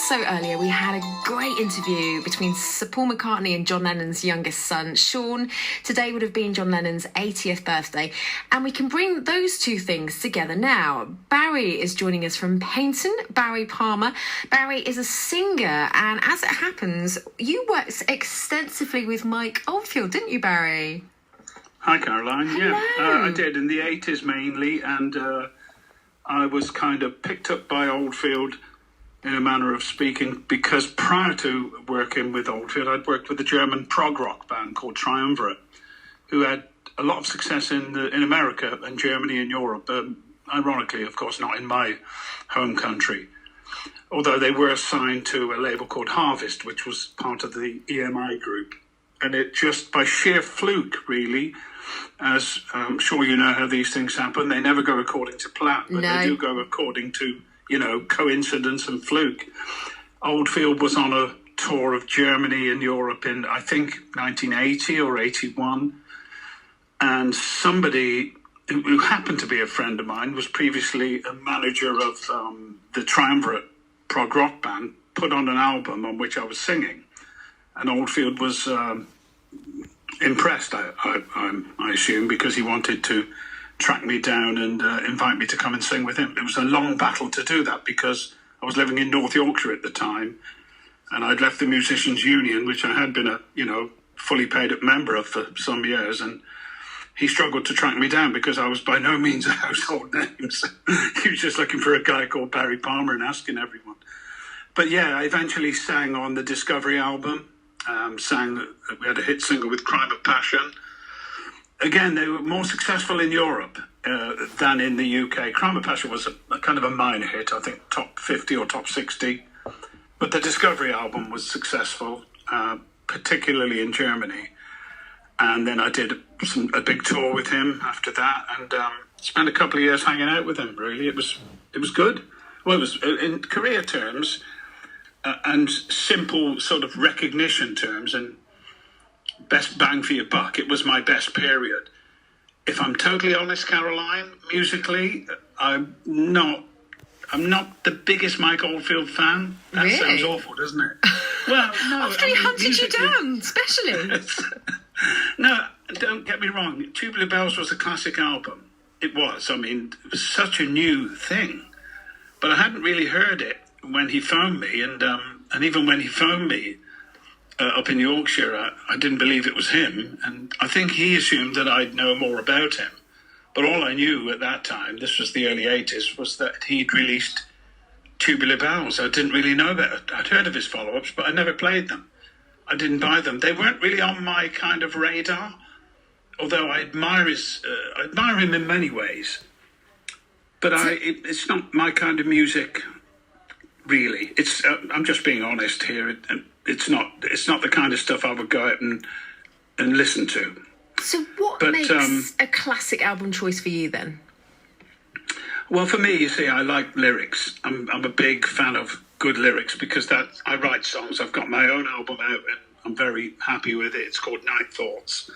So earlier we had a great interview between Sir Paul McCartney and John Lennon's youngest son, Sean. Today would have been John Lennon's 80th birthday, and we can bring those two things together now. Barry is joining us from Paynton, Barry Palmer. Barry is a singer, and as it happens, you worked extensively with Mike Oldfield, didn't you, Barry? Hi, Caroline. Hello. Yeah, I did in the 80s mainly, and I was kind of picked up by Oldfield in a manner of speaking, because prior to working with Oldfield, I'd worked with a German prog rock band called Triumvirate, who had a lot of success in America and Germany and Europe. Ironically, of course, not in my home country, although they were assigned to a label called Harvest, which was part of the EMI group. And it just, by sheer fluke, really, as I'm sure you know how these things happen, they never go according to plan, but No. they do go according to, coincidence and fluke. Oldfield was on a tour of Germany and Europe in, I think, 1980 or 81. And somebody who happened to be a friend of mine, was previously a manager of the Triumvirate prog rock band, put on an album on which I was singing. And Oldfield was impressed, I assume, because he wanted to track me down and invite me to come and sing with him. It was a long battle to do that, because I was living in North Yorkshire at the time, and I'd left the Musicians' Union, which I had been a fully paid up member of for some years, and he struggled to track me down because I was by no means a household name. So he was just looking for a guy called Barry Palmer and asking everyone. But yeah, I eventually sang on the Discovery album. We had a hit single with Crime of Passion. Again, they were more successful in Europe than in the UK. Crime of Passion was a kind of a minor hit, I think top 50 or top 60. But the Discovery album was successful, particularly in Germany. And then I did a big tour with him after that, and spent a couple of years hanging out with him, really. It was good. Well, it was, in career terms, and simple sort of recognition terms and best bang for your buck, it was my best period. If I'm totally honest, Caroline, musically, I'm not the biggest Mike Oldfield fan. That Really? Sounds awful, doesn't it? Well, no. After he hunted you down, especially. No, don't get me wrong. Tubular Bells was a classic album. It was. I mean, it was such a new thing. But I hadn't really heard it when he phoned me, and even when he phoned me up in Yorkshire, I didn't believe it was him, and I think he assumed that I'd know more about him. But all I knew at that time, this was the early 80s, was that he'd released Tubular Bells. I didn't really know about it. I'd heard of his follow-ups, but I never played them. I didn't buy them. They weren't really on my kind of radar, although I admire him in many ways. But it's not my kind of music, really. It's I'm just being honest here. It's not the kind of stuff I would go out and listen to. So what makes a classic album choice for you then? Well, for me, you see, I like lyrics. I'm a big fan of good lyrics, because I write songs. I've got my own album out, and I'm very happy with it. It's called Night Thoughts,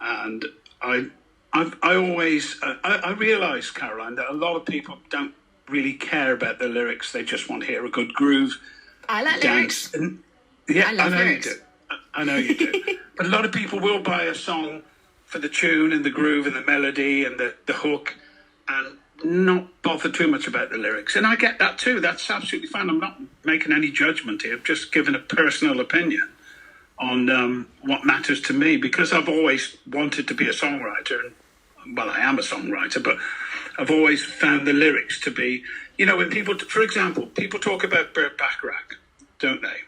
and I realise, Caroline, that a lot of people don't really care about the lyrics. They just want to hear a good groove. I like dance. lyrics. Yeah, I love know lyrics. You do. I know you do. But a lot of people will buy a song for the tune and the groove and the melody and the hook, and not bother too much about the lyrics. And I get that too. That's absolutely fine. I'm not making any judgment here. I'm just giving a personal opinion on what matters to me, because I've always wanted to be a songwriter. And, well, I am a songwriter, but I've always found the lyrics to be, when people, for example, people talk about Burt Bacharach, don't they?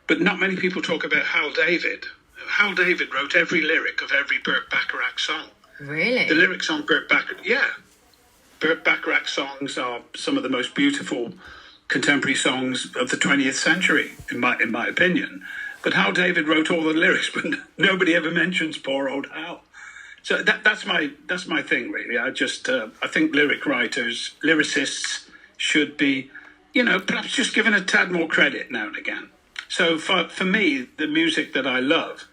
But not many people talk about Hal David. Hal David wrote every lyric of every Burt Bacharach song. Really? The lyrics on Burt Bacharach, yeah. Burt Bacharach songs are some of the most beautiful contemporary songs of the 20th century, in my opinion. But Hal David wrote all the lyrics, but nobody ever mentions poor old Hal. So that's my thing, really. I think lyricists should be, perhaps just given a tad more credit now and again. So for me, the music that I love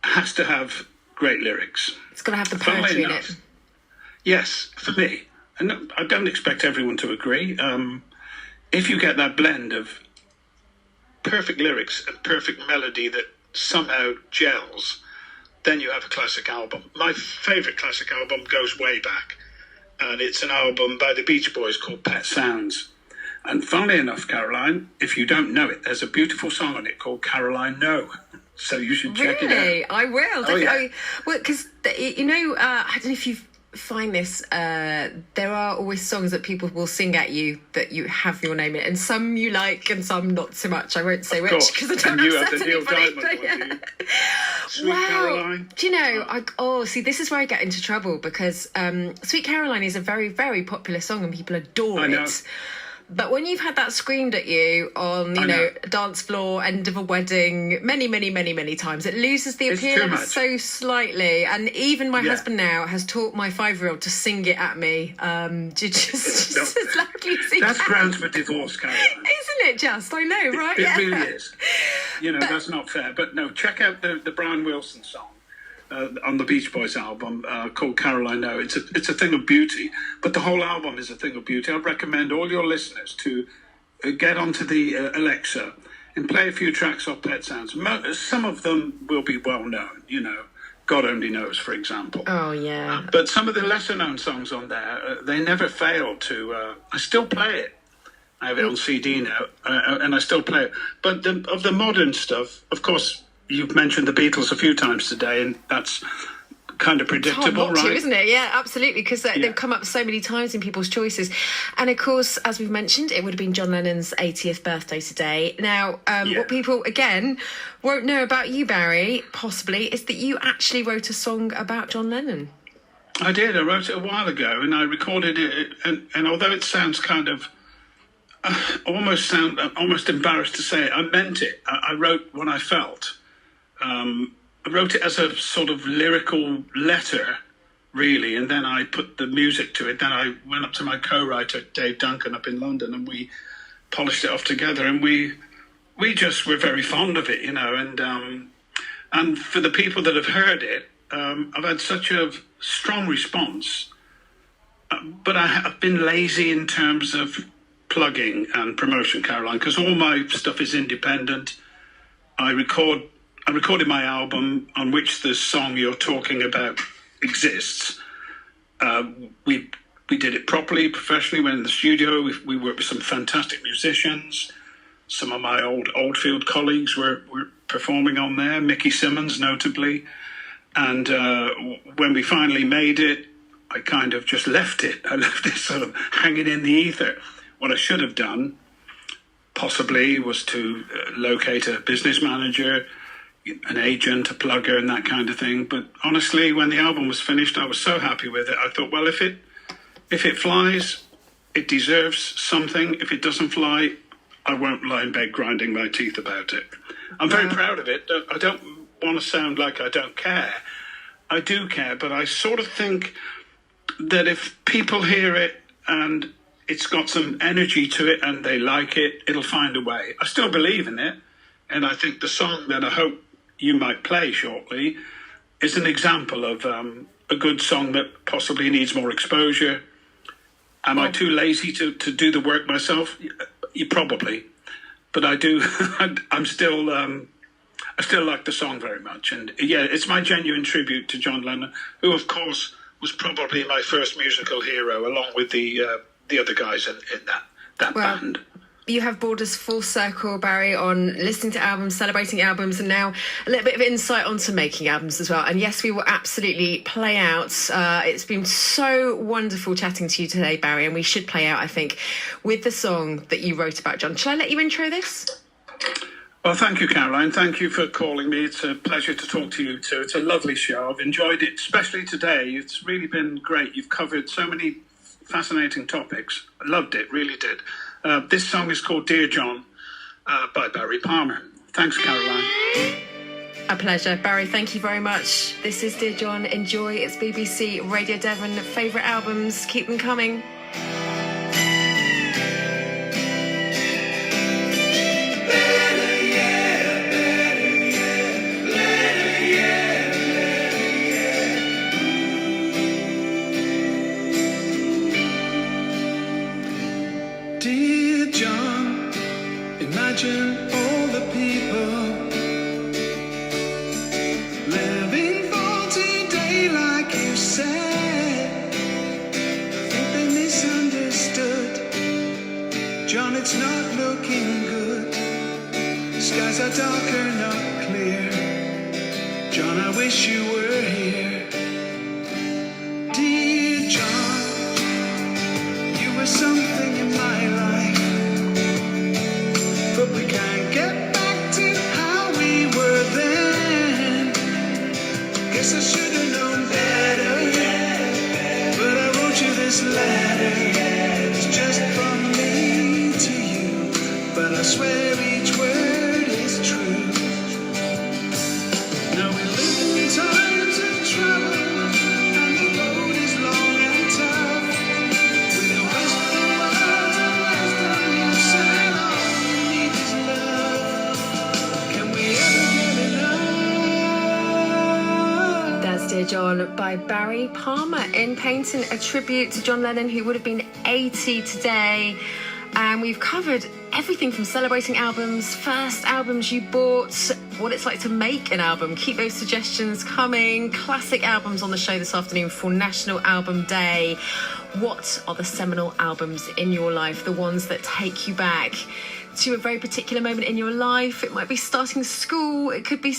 has to have great lyrics. It's got to have the poetry in it. Yes, for me. And I don't expect everyone to agree. if you get that blend of perfect lyrics and perfect melody that somehow gels, then you have a classic album. My favourite classic album goes way back, and it's an album by the Beach Boys called Pet Sounds. And funnily enough, Caroline, if you don't know it, there's a beautiful song on it called Caroline No. So you should check it out. Really? I will. Oh, yeah. Well, because, I don't know if you find this, there are always songs that people will sing at you that you have your name in, and some you like and some not so much. I won't say which because I don't and you have have the Neil anybody. Diamond one, Sweet Wow. Caroline. Do you know, see, this is where I get into trouble because Sweet Caroline is a very, very popular song and people adore it. But when you've had that screamed at you on, a dance floor, end of a wedding, many, many, many, many times, it loses the appeal so slightly. And even my husband now has taught my 5-year-old to sing it at me. Just as loudly as he That's can. grounds for divorce, Caroline. Isn't it just? I know, right? It really is. That's not fair. But no, check out the Brian Wilson song. On the Beach Boys album called Caroline No. It's a thing of beauty, but the whole album is a thing of beauty. I'd recommend all your listeners to get onto the Alexa and play a few tracks off Pet Sounds. Some of them will be well known, God Only Knows, for example. Oh, yeah. But some of the lesser known songs on there, they never fail to... I still play it. I have it on CD now, and I still play it. But of the modern stuff, of course... You've mentioned the Beatles a few times today, and that's kind of predictable, hard not right? to, isn't it? Yeah, absolutely, because they've come up so many times in people's choices. And of course, as we've mentioned, it would have been John Lennon's 80th birthday today. Now, what people, again, won't know about you, Barry, possibly, is that you actually wrote a song about John Lennon. I did. I wrote it a while ago, and I recorded it. And although it sounds kind of... almost embarrassed to say it, I meant it. I wrote what I felt. I wrote it as a sort of lyrical letter, really, and then I put the music to it. Then I went up to my co-writer, Dave Duncan, up in London, and we polished it off together, and we just were very fond of it, and for the people that have heard it, I've had such a strong response, but I have been lazy in terms of plugging and promotion, Caroline, because all my stuff is independent. I recorded my album on which the song you're talking about exists. We did it properly, professionally, went in the studio. We worked with some fantastic musicians. Some of my old Oldfield colleagues were performing on there, Mickey Simmons notably. And when we finally made it, I kind of just left it. I left it sort of hanging in the ether. What I should have done, possibly, was to locate a business manager, an agent, a plugger, and that kind of thing. But honestly, when the album was finished, I was so happy with it. I thought, well, if it flies, it deserves something. If it doesn't fly, I won't lie in bed grinding my teeth about it. I'm very proud of it. I don't want to sound like I don't care. I do care, but I sort of think that if people hear it and it's got some energy to it and they like it, it'll find a way. I still believe in it. And I think the song that I hope you might play shortly is an example of a good song that possibly needs more exposure. Am I too lazy to do the work myself? You probably, but I do. I still like the song very much, and it's my genuine tribute to John Lennon, who of course was probably my first musical hero, along with the other guys in that band. You have brought us full circle, Barry, on listening to albums, celebrating albums, and now a little bit of insight onto making albums as well. And yes, we will absolutely play out. It's been so wonderful chatting to you today, Barry, and we should play out, I think, with the song that you wrote about John. Shall I let you intro this? Well, thank you, Caroline. Thank you for calling me. It's a pleasure to talk to you too. It's a lovely show. I've enjoyed it, especially today. It's really been great. You've covered so many fascinating topics. I loved it, really did. This song is called Dear John by Barry Palmer. Thanks, Caroline. A pleasure. Barry, thank you very much. This is Dear John. Enjoy. It's BBC Radio Devon. Favourite albums. Keep them coming. Dear John. Imagine all the people living for today, like you said. I think they misunderstood. John, it's not looking good. Skies are darker, not clear. John, I wish you were here. Dear John, you were something in my life, but we can't get back to how we were then. Guess I should have known better, but I wrote you this letter. It's just from me to you, but I swear each word is true. Now we live in times of trouble, and the road is long and tough. With a whisper words of wisdom, you said all we need is love. Can we ever get enough? That's Dear John by Barry Palmer in Painting, a tribute to John Lennon, who would have been 80 today. And we've covered everything from celebrating albums, first albums you bought, what it's like to make an album. Keep those suggestions coming. Classic albums on the show this afternoon for National Album Day. What are the seminal albums in your life? The ones that take you back to a very particular moment in your life. It might be starting school. It could be